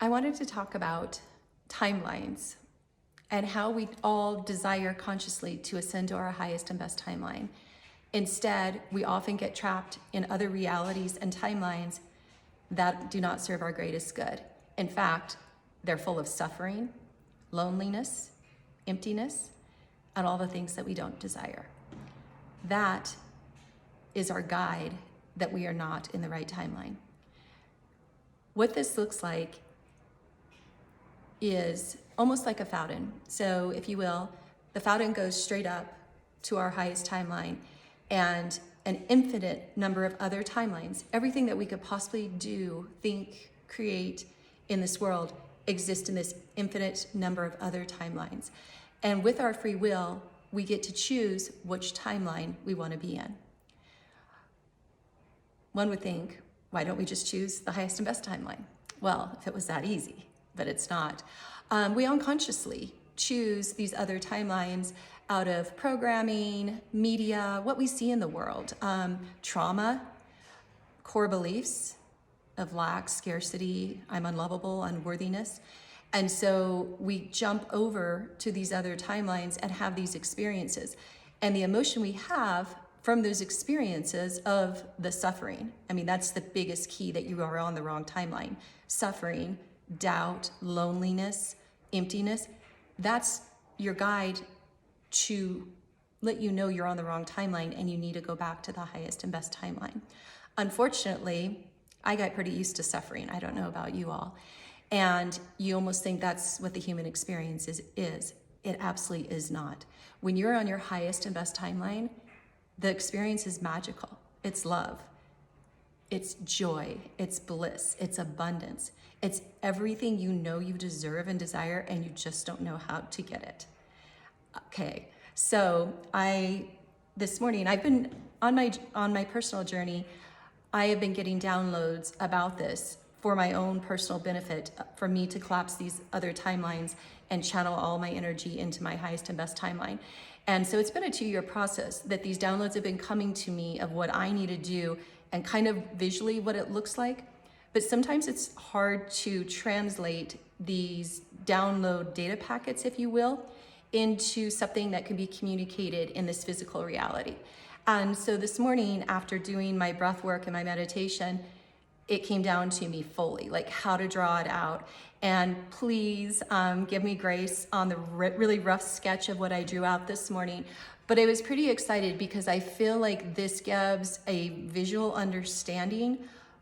I wanted to talk about timelines and how we all desire consciously to ascend to our highest and best timeline. Instead, we often get trapped in other realities and timelines that do not serve our greatest good. In fact, they're full of suffering, loneliness, emptiness, and all the things that we don't desire. That is our guide that we are not in the right timeline. What this looks like is almost like a fountain. So if you will, the fountain goes straight up to our highest timeline, and an infinite number of other timelines, everything that we could possibly do, think, create in this world exist in this infinite number of other timelines. And with our free will, we get to choose which timeline we want to be in. One would think, why don't we just choose the highest and best timeline? Well, if it was that easy, but it's not. We unconsciously choose these other timelines out of programming, media, what we see in the world, trauma, core beliefs of lack, scarcity, I'm unlovable, unworthiness. And so we jump over to these other timelines and have these experiences. And the emotion we have from those experiences of the suffering, I mean, that's the biggest key that you are on the wrong timeline. Suffering, doubt, loneliness, emptiness, that's your guide to let you know you're on the wrong timeline and you need to go back to the highest and best timeline. Unfortunately, I got pretty used to suffering. I don't know about you all. And you almost think that's what the human experience is. It absolutely is not. When you're on your highest and best timeline, the experience is magical. It's love. It's joy. It's bliss. It's abundance. It's everything you know you deserve and desire, and you just don't know how to get it. Okay, so this morning, I've been on my personal journey. I have been getting downloads about this for my own personal benefit, for me to collapse these other timelines and channel all my energy into my highest and best timeline. And so it's been a 2-year process that these downloads have been coming to me of what I need to do and kind of visually what it looks like. But sometimes it's hard to translate these download data packets, if you will, into something that can be communicated in this physical reality. And so this morning, after doing my breath work and my meditation, it came down to me fully, like how to draw it out. And please give me grace on the really rough sketch of what I drew out this morning. But I was pretty excited because I feel like this gives a visual understanding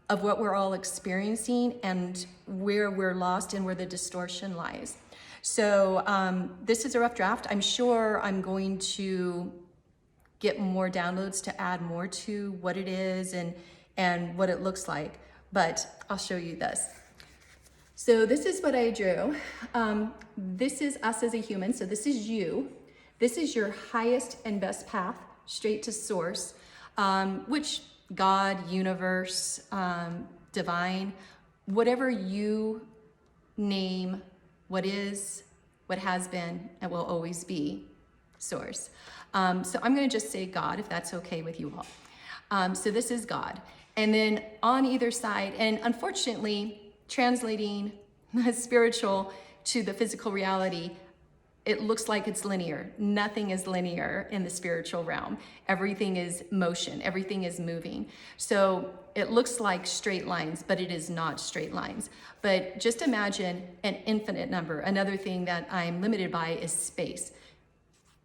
of what we're all experiencing and where we're lost and where the distortion lies. So this is a rough draft. I'm sure I'm going to get more downloads to add more to what it is and what it looks like. But I'll show you this. So this is what I drew. This is us as a human. So this is you. This is your highest and best path, straight to source, which God, universe, divine, whatever you name what is, what has been, and will always be source. So I'm going to just say God, if that's okay with you all. So this is God. And then on either side, and unfortunately, translating the spiritual to the physical reality, it looks like it's linear. Nothing is linear in the spiritual realm. Everything is motion. Everything is moving. So it looks like straight lines, but it is not straight lines. But just imagine an infinite number. Another thing that I'm limited by is space.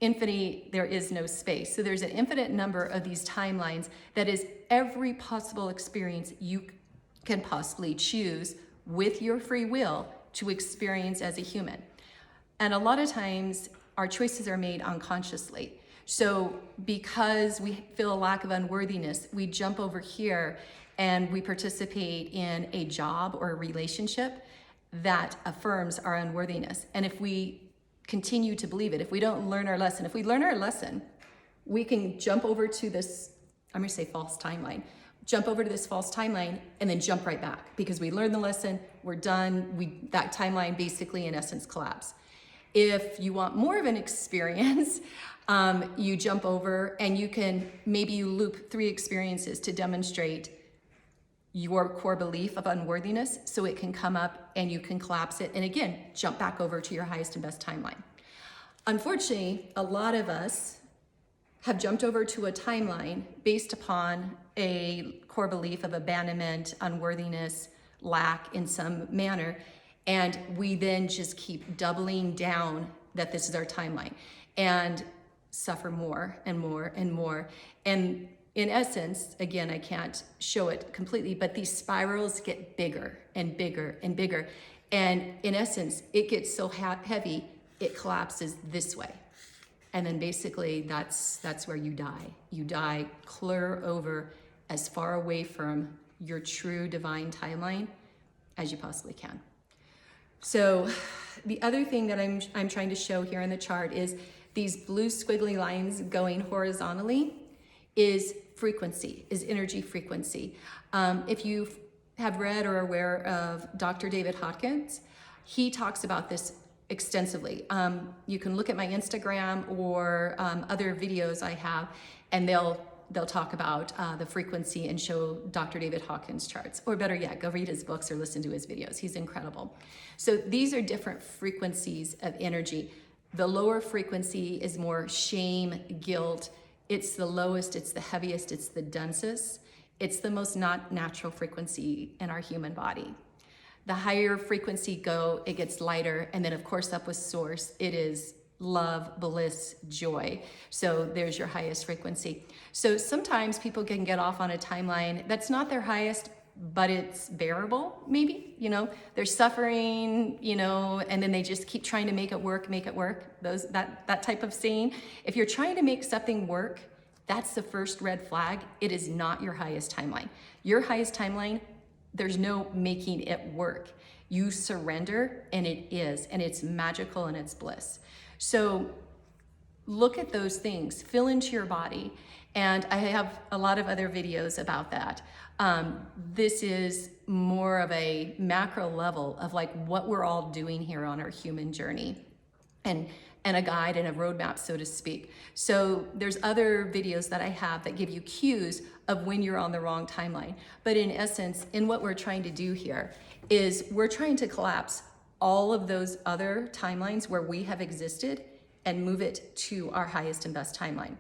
Infinity, there is no space. So there's an infinite number of these timelines that is every possible experience you can possibly choose with your free will to experience as a human. And a lot of times our choices are made unconsciously. So because we feel a lack of unworthiness, we jump over here and we participate in a job or a relationship that affirms our unworthiness. And if we continue to believe it, if we don't learn our lesson, if we learn our lesson, we can jump over to this, I'm gonna say false timeline, jump over to this false timeline and then jump right back because we learned the lesson, we're done, that timeline basically in essence collapse. If you want more of an experience, you jump over and maybe you loop 3 experiences to demonstrate your core belief of unworthiness so it can come up and you can collapse it and again jump back over to your highest and best timeline. Unfortunately, a lot of us have jumped over to a timeline based upon a core belief of abandonment, unworthiness, lack in some manner, and we then just keep doubling down that this is our timeline and suffer more and more and more. And in essence, again, I can't show it completely, but these spirals get bigger and bigger and bigger. And in essence, it gets so heavy, it collapses this way. And then basically that's where you die. You die clear over as far away from your true divine timeline as you possibly can. So the other thing that I'm trying to show here in the chart is these blue squiggly lines going horizontally is frequency, is energy frequency. If you have read or are aware of Dr. David Hawkins, he talks about this extensively. You can look at my Instagram or other videos I have, and they'll talk about the frequency and show Dr. David Hawkins charts, or better yet, go read his books or listen to his videos. He's incredible. So these are different frequencies of energy. The lower frequency is more shame, guilt. It's the lowest, it's the heaviest, it's the densest. It's the most not natural frequency in our human body. The higher frequency it gets lighter, and then of course up with source, it is love, bliss, joy. So there's your highest frequency. So sometimes people can get off on a timeline that's not their highest, but it's bearable, maybe, they're suffering, and then they just keep trying to make it work. That type of saying. If you're trying to make something work, that's the first red flag. It is not your highest timeline. Your highest timeline, there's no making it work. You surrender and it is, and it's magical and it's bliss. So look at those things, feel into your body. And I have a lot of other videos about that. This is more of a macro level of like what we're all doing here on our human journey and a guide and a roadmap, so to speak. So there's other videos that I have that give you cues of when you're on the wrong timeline. But in essence, in what we're trying to do here is we're trying to collapse all of those other timelines where we have existed and move it to our highest and best timeline.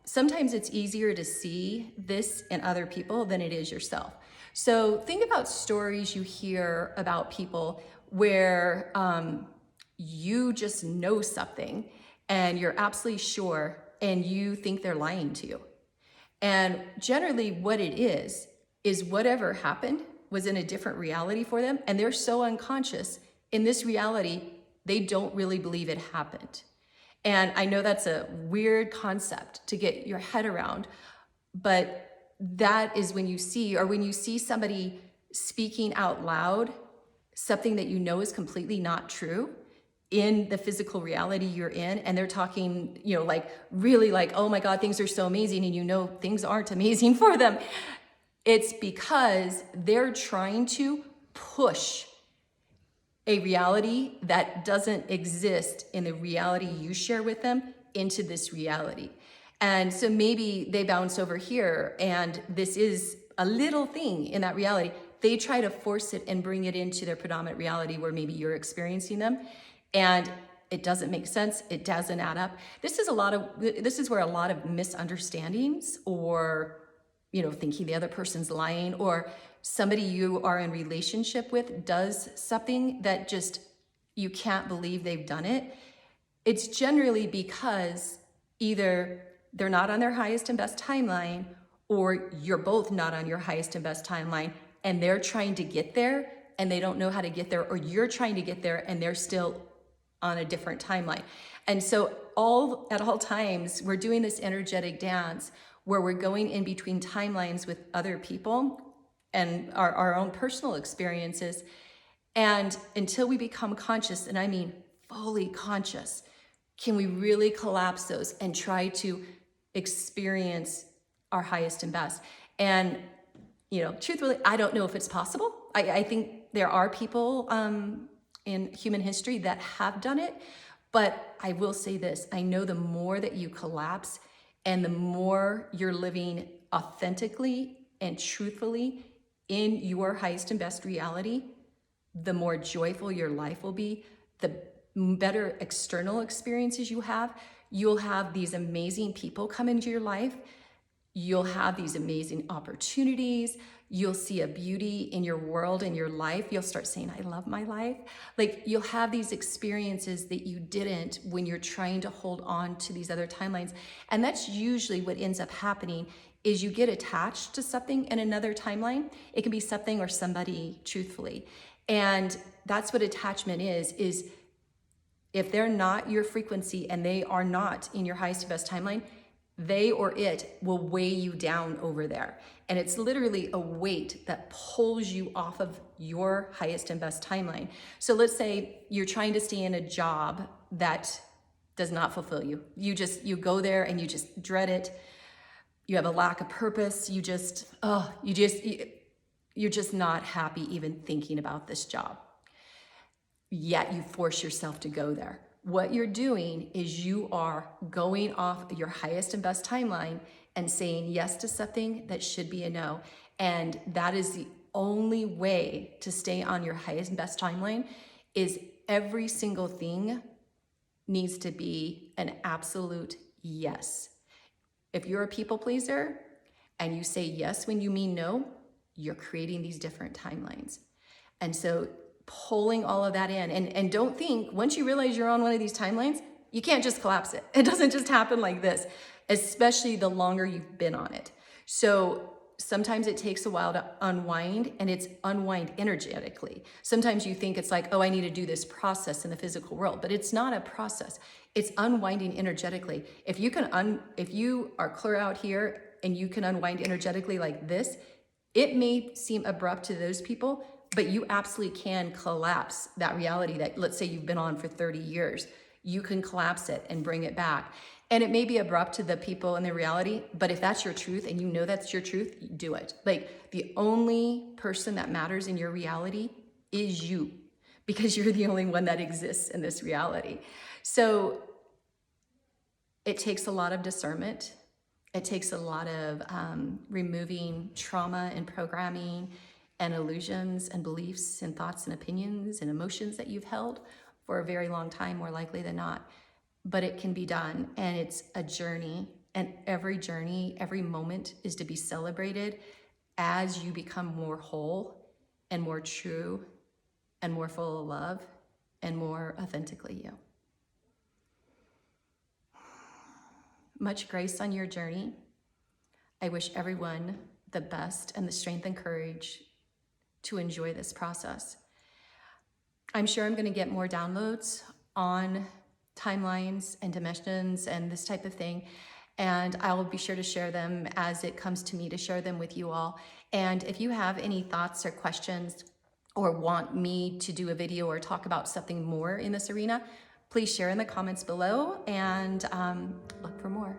Sometimes it's easier to see this in other people than it is yourself. So think about stories you hear about people where you just know something and you're absolutely sure and you think they're lying to you. And generally what it is whatever happened was in a different reality for them, and they're so unconscious in this reality, they don't really believe it happened. And I know that's a weird concept to get your head around, but that is when you see somebody speaking out loud something that you know is completely not true in the physical reality you're in, and they're talking, really like, oh my God, things are so amazing, and things aren't amazing for them. It's because they're trying to push a reality that doesn't exist in the reality you share with them into this reality. And so maybe they bounce over here and this is a little thing in that reality. They try to force it and bring it into their predominant reality where maybe you're experiencing them, and it doesn't make sense. It doesn't add up. This is where a lot of misunderstandings or, thinking the other person's lying, or somebody you are in relationship with does something that just, you can't believe they've done it. It's generally because either they're not on their highest and best timeline, or you're both not on your highest and best timeline, and they're trying to get there and they don't know how to get there, or you're trying to get there and they're still on a different timeline. And so at all times, we're doing this energetic dance where we're going in between timelines with other people and our own personal experiences. And until we become conscious, and I mean fully conscious, can we really collapse those and try to experience our highest and best? And, truthfully, I don't know if it's possible. I think there are people in human history that have done it, but I will say this, I know the more that you collapse and the more you're living authentically and truthfully in your highest and best reality, the more joyful your life will be, the better external experiences you have. You'll have these amazing people come into your life. You'll have these amazing opportunities. You'll see a beauty in your world, in your life. You'll start saying, I love my life. Like, you'll have these experiences that you didn't when you're trying to hold on to these other timelines. And that's usually what ends up happening is you get attached to something in another timeline. It can be something or somebody, truthfully. And that's what attachment is if they're not your frequency and they are not in your highest and best timeline, they or it will weigh you down over there. And it's literally a weight that pulls you off of your highest and best timeline. So let's say you're trying to stay in a job that does not fulfill you. You go there and you just dread it. You have a lack of purpose. You're just not happy even thinking about this job. Yet you force yourself to go there. What you're doing is you are going off your highest and best timeline and saying yes to something that should be a no. And that is the only way to stay on your highest and best timeline. Is every single thing needs to be an absolute yes. If you're a people pleaser and you say yes when you mean no, you're creating these different timelines. And so pulling all of that in, and don't think once you realize you're on one of these timelines, you can't just collapse it. It doesn't just happen like this, especially the longer you've been on it. So sometimes it takes a while to unwind, and it's unwind energetically. Sometimes you think it's like, oh, I need to do this process in the physical world, but it's not a process. It's unwinding energetically. If you are clear out here and you can unwind energetically like this, it may seem abrupt to those people, but you absolutely can collapse that reality that, let's say you've been on for 30 years. You can collapse it and bring it back. And it may be abrupt to the people in the reality, but if that's your truth and you know that's your truth, do it. Like, the only person that matters in your reality is you, because you're the only one that exists in this reality. So it takes a lot of discernment. It takes a lot of removing trauma and programming and illusions and beliefs and thoughts and opinions and emotions that you've held for a very long time, more likely than not. But it can be done, and it's a journey, and every moment is to be celebrated as you become more whole and more true and more full of love and more authentically you. Much grace on your journey. I wish everyone the best and the strength and courage to enjoy this process. I'm sure I'm going to get more downloads on timelines and dimensions and this type of thing, and I will be sure to share them as it comes to me to share them with you all. And if you have any thoughts or questions or want me to do a video or talk about something more in this arena, please share in the comments below and look for more.